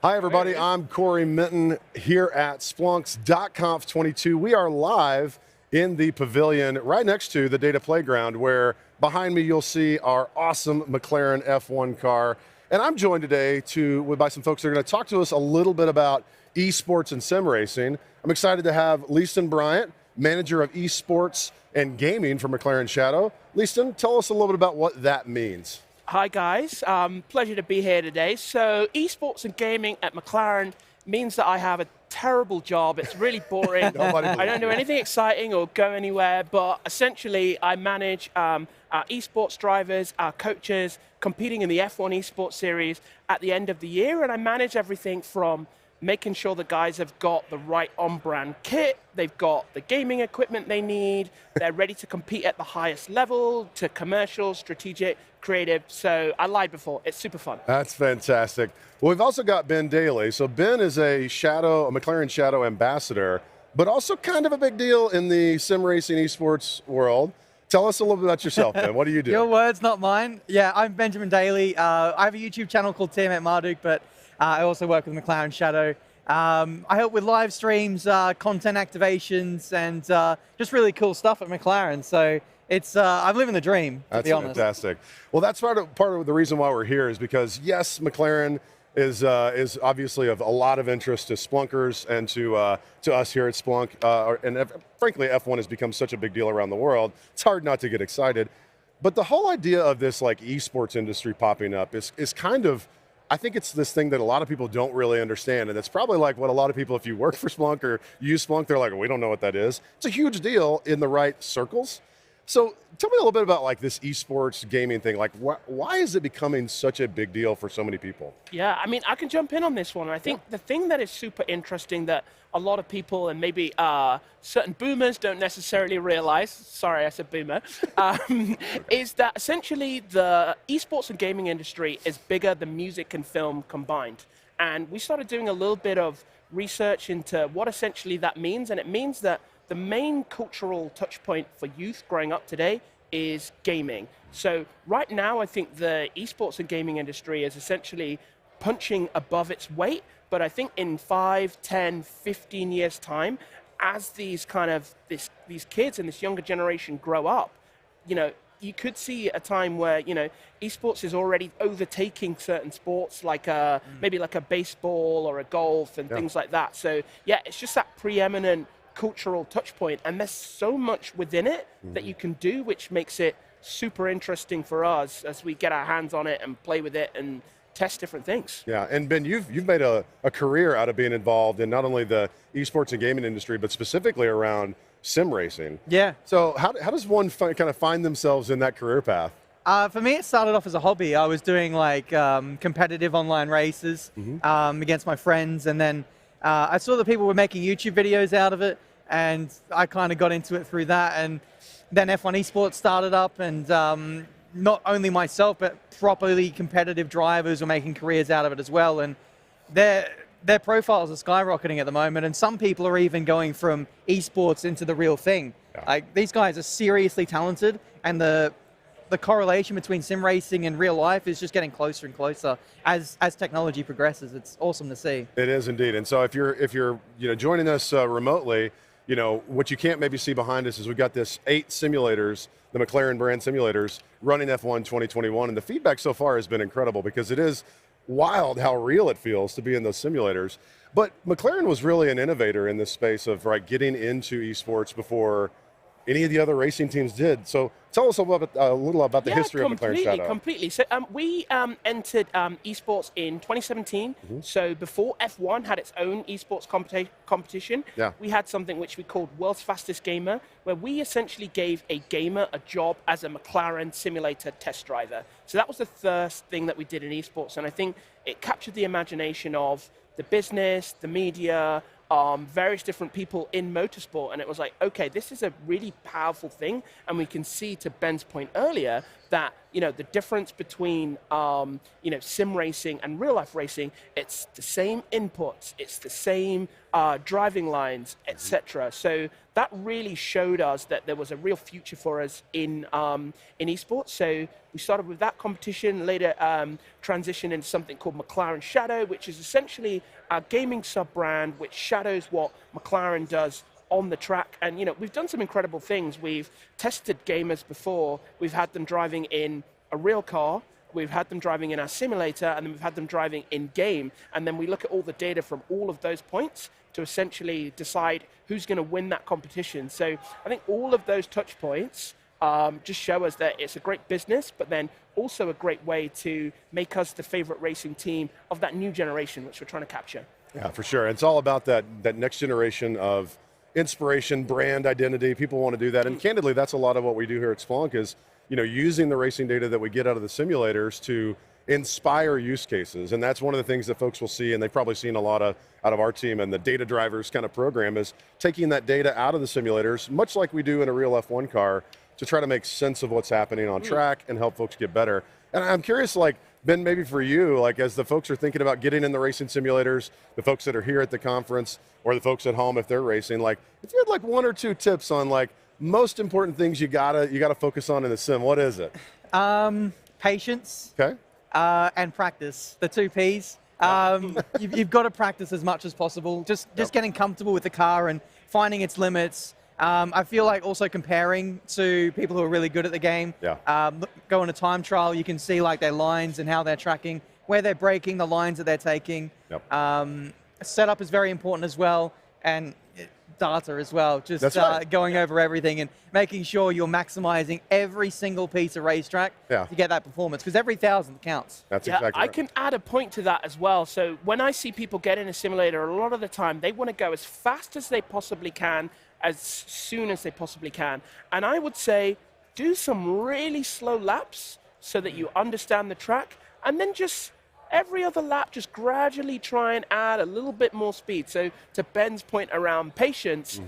Hi, everybody. I'm Corey Minton here at Splunk's .conf22. We are live in the pavilion right next to the data playground, where behind me you'll see our awesome McLaren F1 car. And I'm joined today by some folks that are going to talk to us a little bit about esports and sim racing. I'm excited to have Leaston Bryant, manager of esports and gaming for McLaren Shadow. Leaston, tell us a little bit about what that means. Hi guys, pleasure to be here today. So esports and gaming at McLaren means that I have a terrible job. It's really boring. I don't do anything exciting or go anywhere, but essentially I manage our esports drivers, our coaches, competing in the F1 esports series at the end of the year, and I manage everything from making sure the guys have got the right on-brand kit, they've got the gaming equipment they need, they're ready to compete at the highest level, to commercial, strategic, creative. So I lied before, it's super fun. That's fantastic. Well, we've also got Ben Daly. So Ben is a McLaren Shadow ambassador, but also kind of a big deal in the sim racing esports world. Tell us a little bit about yourself, Ben. What do you do? Your words, not mine. Yeah, I'm Benjamin Daly. I have a YouTube channel called TM at Marduk, but I also work with McLaren Shadow. I help with live streams, content activations, and just really cool stuff at McLaren. So it's I'm living the dream, to be honest. That's fantastic. Well, that's part of the reason why we're here is because, yes, McLaren is obviously of a lot of interest to Splunkers and to us here at Splunk. And frankly, F1 has become such a big deal around the world. It's hard not to get excited. But the whole idea of this like esports industry popping up is kind of, I think it's this thing that a lot of people don't really understand, and it's probably like what a lot of people, if you work for Splunk or use Splunk, they're like, we don't know what that is. It's a huge deal in the right circles. So tell me a little bit about like this esports gaming thing. Like, why is it becoming such a big deal for so many people? Yeah, I mean, I can jump in on this one. I think the thing that is super interesting that a lot of people and maybe certain boomers don't necessarily realize, sorry, I said boomer, is that essentially the esports and gaming industry is bigger than music and film combined. And we started doing a little bit of research into what essentially that means, and it means that the main cultural touch point for youth growing up today is gaming. So right now, I think the esports and gaming industry is essentially punching above its weight, but I think in 5, 10, 15 years' time, as these kids and this younger generation grow up, you could see a time where, esports is already overtaking certain sports like maybe like a baseball or a golf and things like that. So yeah, it's just that preeminent cultural touch point, and there's so much within it that you can do, which makes it super interesting for us as we get our hands on it and play with it and test different things. Yeah, and Ben, you've made a career out of being involved in not only the esports and gaming industry, but specifically around sim racing. Yeah. So how does one kind of find themselves in that career path? For me, it started off as a hobby. I was doing like competitive online races against my friends, and then I saw that people were making YouTube videos out of it, and I kind of got into it through that. And then F1 esports started up, and not only myself, but properly competitive drivers were making careers out of it as well. And their profiles are skyrocketing at the moment, and some people are even going from esports into the real thing. Yeah. Like, these guys are seriously talented, and the correlation between sim racing and real life is just getting closer and closer as technology progresses. It's awesome to see. It is indeed. And so if you're joining us remotely, what you can't maybe see behind us is we've got this 8 simulators, the McLaren brand simulators, running F1 2021, and the feedback so far has been incredible because it is wild how real it feels to be in those simulators. But McLaren was really an innovator in this space of getting into esports before any of the other racing teams did. So tell us a little about the history of McLaren Shadow. Completely. So we entered esports in 2017. So before F1 had its own esports competition, we had something which we called World's Fastest Gamer, where we essentially gave a gamer a job as a McLaren simulator test driver. So that was the first thing that we did in esports, and I think it captured the imagination of the business, the media, various different people in motorsport, and it was like, okay, this is a really powerful thing, and we can see, to Ben's point earlier, that, the difference between, sim racing and real life racing, it's the same inputs, it's the same driving lines, etc. So that really showed us that there was a real future for us in esports. So we started with that competition, later transitioned into something called McLaren Shadow, which is essentially a gaming sub-brand which shadows what McLaren does on the track. And we've done some incredible things. We've tested gamers before. We've had them driving in a real car, we've had them driving in our simulator, and then we've had them driving in game. And then we look at all the data from all of those points to essentially decide who's going to win that competition. So I think all of those touch points just show us that it's a great business, but then also a great way to make us the favorite racing team of that new generation, which we're trying to capture. Yeah, for sure. It's all about that next generation of inspiration, brand identity. People want to do that. And candidly, that's a lot of what we do here at Splunk is, using the racing data that we get out of the simulators to inspire use cases. And that's one of the things that folks will see, and they've probably seen a lot out of our team and the data drivers kind of program, is taking that data out of the simulators, much like we do in a real F1 car, to try to make sense of what's happening on track and help folks get better. And I'm curious, Ben, maybe for you, as the folks are thinking about getting in the racing simulators, the folks that are here at the conference, or the folks at home if they're racing, if you had one or two tips on most important things you gotta focus on in the sim, what is it? Patience. Okay. And practice, the 2 Ps. You've got to practice as much as possible. Just getting comfortable with the car and finding its limits. I feel like also comparing to people who are really good at the game. Yeah. Go on a time trial, you can see their lines and how they're tracking, where they're braking, the lines that they're taking. Yep. Setup is very important as well, and data as well. Just right. Going over everything and making sure you're maximizing every single piece of racetrack to get that performance, because every 1,000 counts. That's exactly right. I can add a point to that as well. So when I see people get in a simulator, a lot of the time they want to go as fast as they possibly can, as soon as they possibly can. And I would say do some really slow laps so that you understand the track, and then just every other lap, just gradually try and add a little bit more speed. So to Ben's point around patience,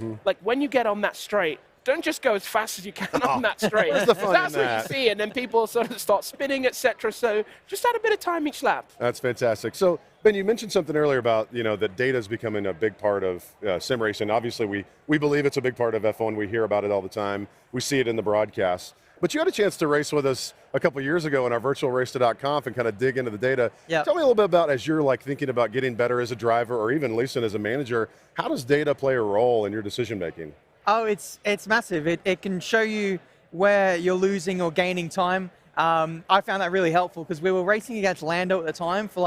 when you get on that straight, don't just go as fast as you can on that straight. Where's the fun That's in what that? you see, and then people sort of start spinning, etc. So just add a bit of time each lap. That's fantastic. So, Ben, you mentioned something earlier about, that data is becoming a big part of sim racing. Obviously, we believe it's a big part of F1. We hear about it all the time. We see it in the broadcasts. But you had a chance to race with us a couple years ago in our virtual race.conf and kind of dig into the data. Yep. Tell me a little bit about, as you're thinking about getting better as a driver, or even Leeson as a manager, how does data play a role in your decision making? Oh, it's massive. It can show you where you're losing or gaining time. I found that really helpful because we were racing against Lando at the time for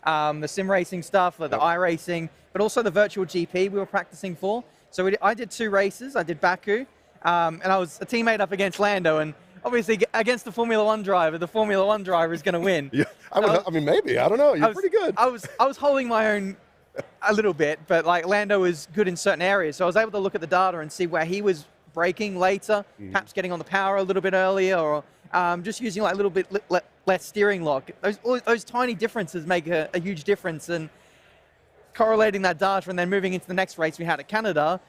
the sim racing stuff, the iRacing, but also the virtual GP we were practicing for. So I did 2 races. I did Baku, and I was a teammate up against Lando, and obviously against the Formula 1 driver, the Formula 1 driver is going to win. Yeah, I mean, maybe. I don't know. You're pretty good. I was holding my own a little bit, but Lando was good in certain areas. So I was able to look at the data and see where he was braking later, perhaps getting on the power a little bit earlier, or just using a little bit less steering lock. Those tiny differences make a huge difference. And correlating that data and then moving into the next race we had at Canada,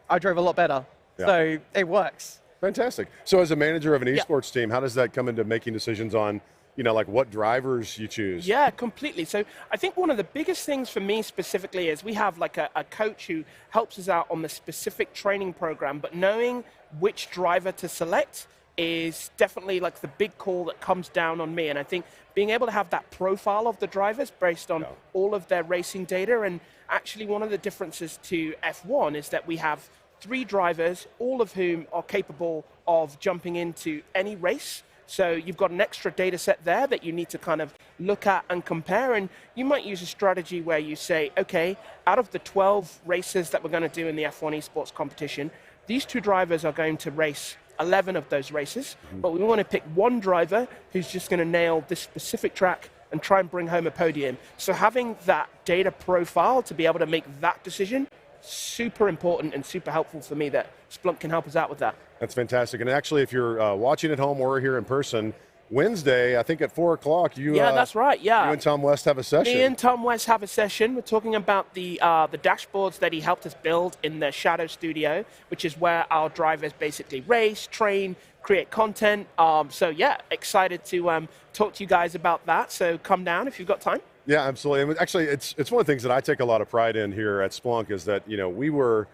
I drove a lot better. Yeah. So it works. Fantastic. So as a manager of an esports team, how does that come into making decisions on, what drivers you choose? Yeah, completely. So I think one of the biggest things for me specifically is we have a coach who helps us out on the specific training program, but knowing which driver to select is definitely the big call that comes down on me. And I think being able to have that profile of the drivers based on all of their racing data, and actually one of the differences to F1 is that we have 3 drivers, all of whom are capable of jumping into any race. So you've got an extra data set there that you need to kind of look at and compare. And you might use a strategy where you say, okay, out of the 12 races that we're going to do in the F1 esports competition, these 2 drivers are going to race 11 of those races, but we want to pick 1 driver who's just going to nail this specific track and try and bring home a podium. So having that data profile to be able to make that decision, super important and super helpful for me that Splunk can help us out with that. That's fantastic. And actually, if you're watching at home or here in person, Wednesday, I think at 4 o'clock, you that's right. Yeah, you and Tom West have a session. me and Tom West have a session. We're talking about the dashboards that he helped us build in the Shadow studio, which is where our drivers basically race, train, create content. So yeah, excited to talk to you guys about that. So come down if you've got time. Yeah, absolutely. And actually, it's one of the things that I take a lot of pride in here at Splunk is that we were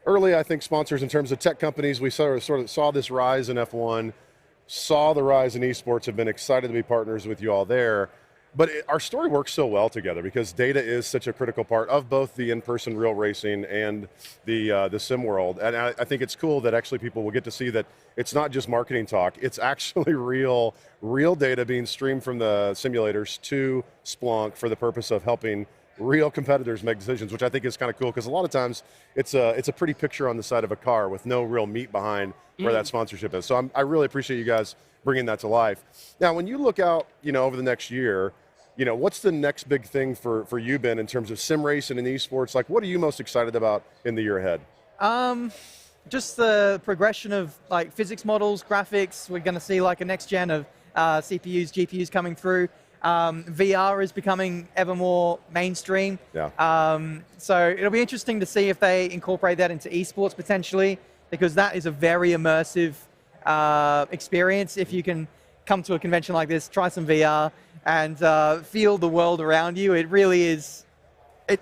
early, I think, sponsors in terms of tech companies. We sort of saw this rise in F1. Saw the rise in esports, have been excited to be partners with you all there. But our story works so well together because data is such a critical part of both the in-person real racing and the sim world. And I think it's cool that actually people will get to see that it's not just marketing talk. It's actually real data being streamed from the simulators to Splunk for the purpose of helping real competitors make decisions, which I think is kind of cool because a lot of times it's a pretty picture on the side of a car with no real meat behind where that sponsorship is. So I really appreciate you guys bringing that to life. Now, when you look out, over the next year, what's the next big thing for you, Ben, in terms of sim racing and esports? Like, what are you most excited about in the year ahead? Just the progression of like physics models, graphics. We're going to see like a next gen of CPUs, GPUs coming through. VR is becoming ever more mainstream. Yeah. So it'll be interesting to see if they incorporate that into esports potentially, because that is a very immersive experience. If you can come to a convention like this, try some VR, and feel the world around you, it really is.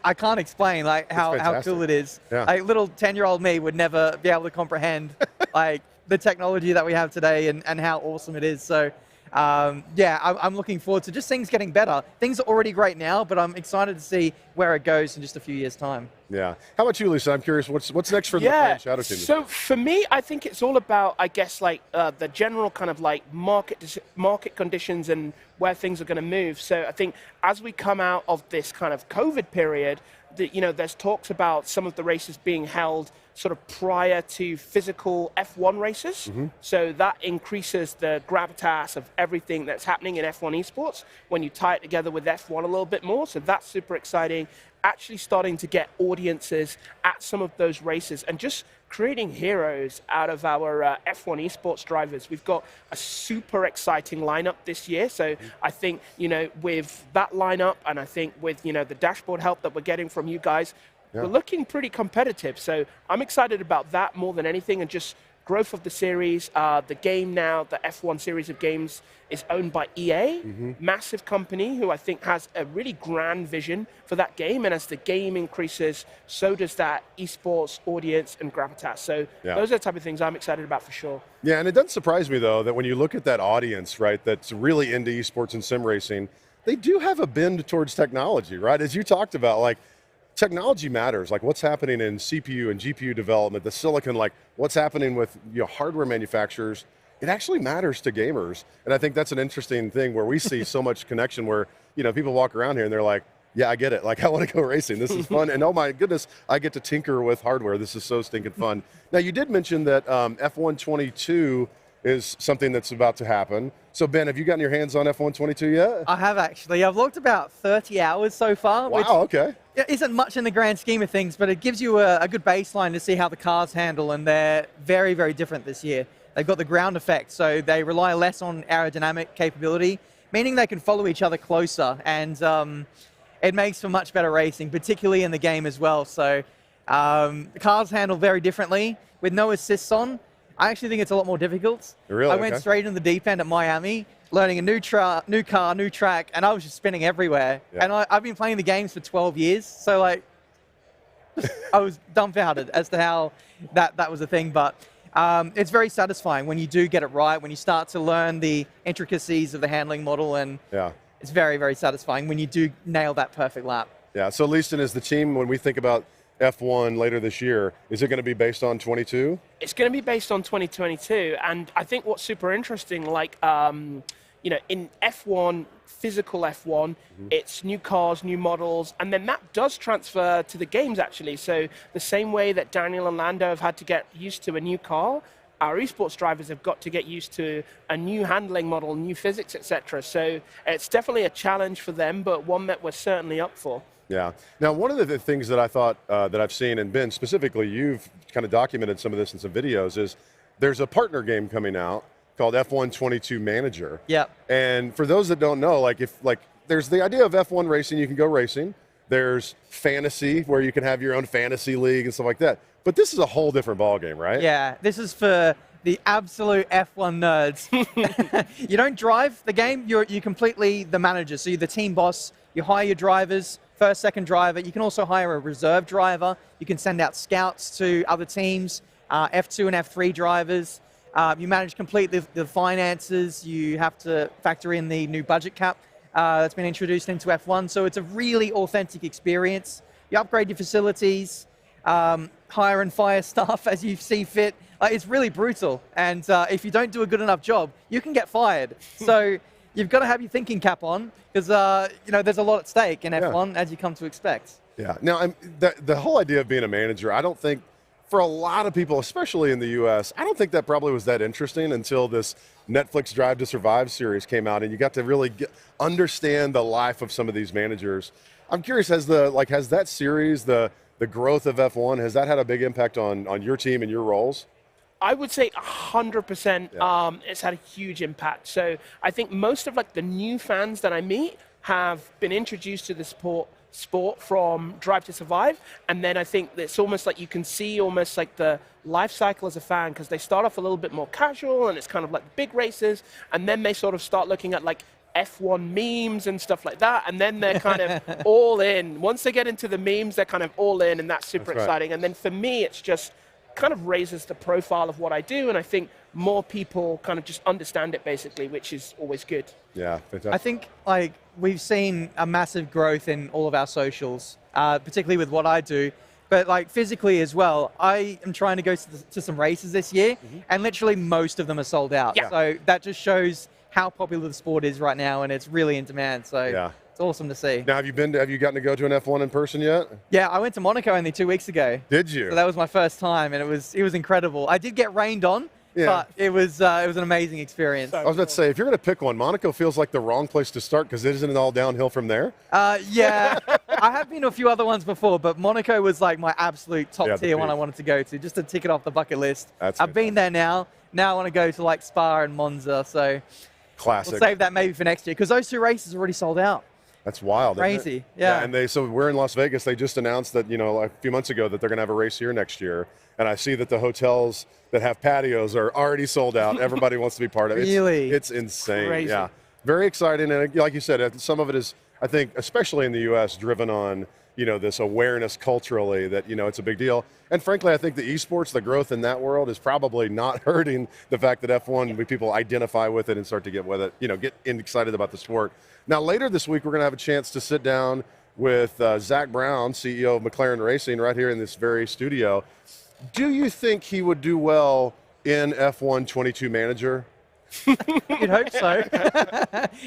I can't explain like how cool it is. Yeah. Like little 10-year-old me would never be able to comprehend like the technology that we have today and how awesome it is. So. Yeah, I'm looking forward to just things getting better. Things are already great now, but I'm excited to see where it goes in just a few years' time. Yeah. How about you, Lisa? I'm curious, what's next for the McLaren Shadow team? So for me, I think it's all about, I guess, like the general kind of like market conditions and where things are going to move. So I think as we come out of this kind of COVID period, there's talks about some of the races being held sort of prior to physical F1 races. So that increases the gravitas of everything that's happening in F1 esports when you tie it together with F1 a little bit more. So that's super exciting. Actually starting to get audiences at some of those races and just creating heroes out of our F1 esports drivers. We've got a super exciting lineup this year. So I think, with that lineup and I think with, the dashboard help that we're getting from you guys, we're looking pretty competitive. So I'm excited about that more than anything, and just growth of the series. The game now, the F1 series of games, is owned by EA, massive company who I think has a really grand vision for that game. And as the game increases, so does that esports audience and gravitas. So those are the type of things I'm excited about for sure. Yeah, and it doesn't surprise me, though, that when you look at that audience, right, that's really into esports and sim racing, they do have a bend towards technology, right? As you talked about, like, technology matters, like what's happening in CPU and GPU development, the silicon, like what's happening with hardware manufacturers, it actually matters to gamers. And I think that's an interesting thing where we see so much connection where, people walk around here and they're like, yeah, I get it. Like, I want to go racing. This is fun. And oh my goodness, I get to tinker with hardware. This is so stinking fun. Now, you did mention that F122 is something that's about to happen. So Ben, have you gotten your hands on F122 yet? I have actually. I've logged about 30 hours so far. Wow, which okay. Isn't much in the grand scheme of things, but it gives you a good baseline to see how the cars handle, and they're very, very different this year. They've got the ground effect, so they rely less on aerodynamic capability, meaning they can follow each other closer, and it makes for much better racing, particularly in the game as well. So the cars handle very differently. With no assists on, I actually think it's a lot more difficult. Really? I went straight in the deep end at Miami, learning a new car, new track, and I was just spinning everywhere. Yeah. And I've been playing the games for 12 years, so like, I was dumbfounded as to how that was a thing. But it's very satisfying when you do get it right, when you start to learn the intricacies of the handling model, and it's very, very satisfying when you do nail that perfect lap. Yeah, so Leaston, is the team, when we think about F1 later this year, is it going to be based on 22? It's going to be based on 2022, and I think what's super interesting, like, in F1, physical F1, it's new cars, new models, and then that does transfer to the games, actually. So the same way that Daniel and Lando have had to get used to a new car, our esports drivers have got to get used to a new handling model, new physics, etc. So it's definitely a challenge for them, but one that we're certainly up for. Yeah. Now, one of the things that I thought that I've seen, and Ben, specifically, you've kind of documented some of this in some videos, is there's a partner game coming out called F122 Manager. Yeah. And for those that don't know, there's the idea of F1 racing, you can go racing. There's fantasy, where you can have your own fantasy league and stuff like that. But this is a whole different ballgame, right? Yeah, this is for the absolute F1 nerds. You don't drive the game, you're completely the manager. So you're the team boss, you hire your drivers, first, second driver. You can also hire a reserve driver. You can send out scouts to other teams, F2 and F3 drivers. You manage completely the finances. You have to factor in the new budget cap that's been introduced into F1. So it's a really authentic experience. You upgrade your facilities, hire and fire staff as you see fit. It's really brutal. And if you don't do a good enough job, you can get fired. So you've got to have your thinking cap on, because there's a lot at stake in F1, as you come to expect. Yeah. Now, the whole idea of being a manager, I don't think, for a lot of people, especially in the U.S., I don't think that probably was that interesting until this Netflix Drive to Survive series came out, and you got to really understand the life of some of these managers. I'm curious, has that series, the growth of F1, has that had a big impact on your team and your roles? I would say 100%. It's had a huge impact. So I think most of the new fans that I meet have been introduced to the sport from Drive to Survive, and then I think it's almost like you can see almost like the life cycle as a fan, because they start off a little bit more casual and it's kind of like big races, and then they sort of start looking at F1 memes and stuff like that, and then they're kind of all in. Once they get into the memes, they're kind of all in, and that's super exciting. And then for me, it's just kind of raises the profile of what I do, and I think more people kind of just understand it basically, which is always good. Yeah, fantastic. I think we've seen a massive growth in all of our socials, particularly with what I do, but physically as well. I am trying to go to some races this year, and literally most of them are sold out. Yeah. So that just shows how popular the sport is right now, and it's really in demand. So it's awesome to see. Now, have you gotten to go to an F1 in person yet? Yeah, I went to Monaco only 2 weeks ago. Did you? So that was my first time, and it was incredible. I did get rained on, but it was an amazing experience. I was about to say, if you're going to pick one, Monaco feels like the wrong place to start, because isn't it all downhill from there? Yeah, I have been to a few other ones before, but Monaco was my absolute top tier one I wanted to go to, just to tick it off the bucket list. I've been there now. Now I want to go to Spa and Monza, so classic. We'll save that maybe for next year, because those two races are already sold out. That's wild. Crazy. Yeah. And so we're in Las Vegas. They just announced that, a few months ago, that they're going to have a race here next year. And I see that the hotels that have patios are already sold out. Everybody wants to be part of it. Really? It's insane. Crazy. Yeah. Very exciting. And like you said, some of it is, I think, especially in the U.S., driven on, this awareness culturally that, it's a big deal. And frankly, I think the esports, the growth in that world is probably not hurting the fact that F1, people identify with it and start to get with it, get excited about the sport. Now, later this week, we're going to have a chance to sit down with Zach Brown, CEO of McLaren Racing, right here in this very studio. Do you think he would do well in F122 Manager? You'd hope so.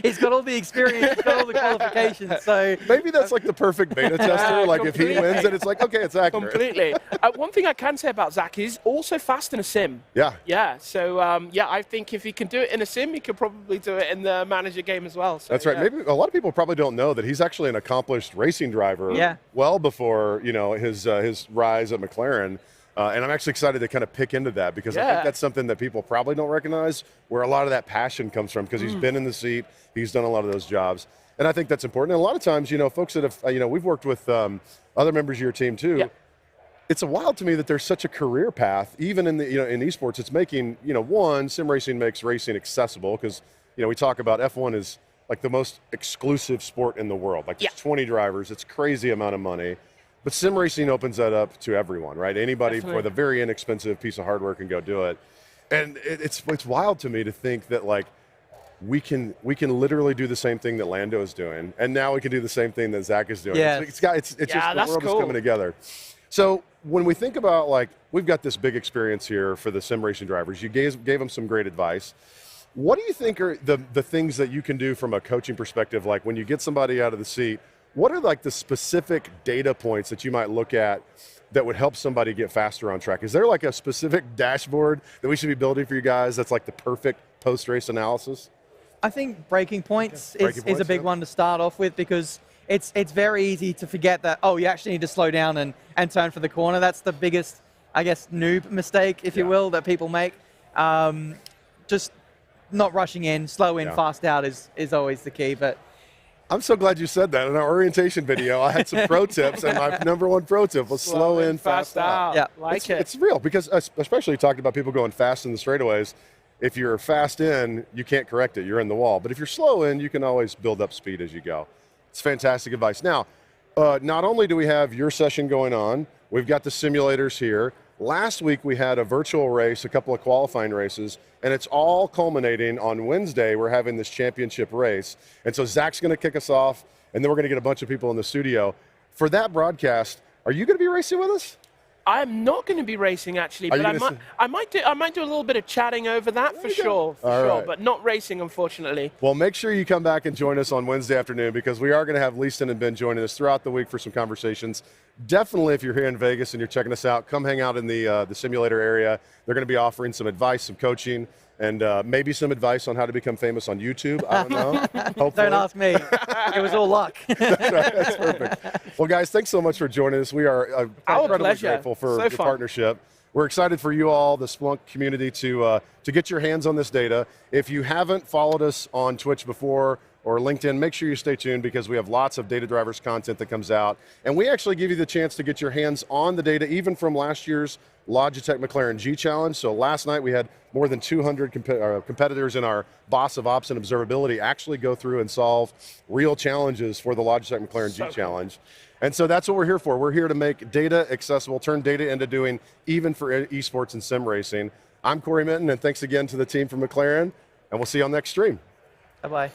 He's got all the experience, he's got all the qualifications, so maybe that's the perfect beta tester. If he wins it, it's okay, it's accurate. Completely. One thing I can say about Zach is also fast in a sim. Yeah. Yeah. So I think if he can do it in a sim, he could probably do it in the manager game as well. So, that's right. Maybe a lot of people probably don't know that he's actually an accomplished racing driver. Yeah. Well before his rise at McLaren. And I'm actually excited to kind of pick into that, because I think that's something that people probably don't recognize, where a lot of that passion comes from, because he's been in the seat, he's done a lot of those jobs. And I think that's important. And a lot of times, folks that have, we've worked with other members of your team too. Yeah. It's wild to me that there's such a career path, even in the, in esports. It's making, sim racing makes racing accessible, because, we talk about F1 is the most exclusive sport in the world. There's 20 drivers, it's crazy amount of money. But sim racing opens that up to everyone, right? Anybody with a very inexpensive piece of hardware can go do it. And it's wild to me to think that we can literally do the same thing that Lando is doing, and now we can do the same thing that Zach is doing. Yeah. It's just the world is coming together. So when we think about we've got this big experience here for the sim racing drivers, you gave them some great advice. What do you think are the things that you can do from a coaching perspective? When you get somebody out of the seat, what are the specific data points that you might look at that would help somebody get faster on track? Is there a specific dashboard that we should be building for you guys that's the perfect post-race analysis? I think breaking points is a big one to start off with, because it's very easy to forget that, you actually need to slow down and turn for the corner. That's the biggest, I guess, noob mistake, if you will, that people make. Just not rushing in, slow in, fast out is always the key. But I'm so glad you said that. In our orientation video, I had some pro tips, and my number one pro tip was slow in, fast out. Yeah, It's real, because especially talking about people going fast in the straightaways, if you're fast in, you can't correct it. You're in the wall. But if you're slow in, you can always build up speed as you go. It's fantastic advice. Now, not only do we have your session going on, we've got the simulators here. Last week we had a virtual race, a couple of qualifying races, and it's all culminating on Wednesday. We're having this championship race. And so Zach's going to kick us off, and then we're going to get a bunch of people in the studio. For that broadcast, are you going to be racing with us? I'm not going to be racing, actually, but I might do a little bit of chatting over that for sure, right. but not racing, unfortunately. Well, make sure you come back and join us on Wednesday afternoon, because we are going to have Leaston and Ben joining us throughout the week for some conversations. Definitely, if you're here in Vegas and you're checking us out, come hang out in the simulator area. They're going to be offering some advice, some coaching, and maybe some advice on how to become famous on YouTube. I don't know. Hopefully. don't ask me. It was all luck. That's right. That's perfect. Well, guys, thanks so much for joining us. We are incredibly grateful for the partnership. We're excited for you all, the Splunk community, to get your hands on this data. If you haven't followed us on Twitch before or LinkedIn, make sure you stay tuned, because we have lots of data drivers content that comes out. And we actually give you the chance to get your hands on the data, even from last year's Logitech McLaren G Challenge. So last night we had more than 200 competitors in our Boss of Ops and Observability actually go through and solve real challenges for the Logitech McLaren G Challenge. And so that's what we're here for. We're here to make data accessible, turn data into doing, even for esports and sim racing. I'm Corey Minton, and thanks again to the team from McLaren, and we'll see you on the next stream. Bye-bye.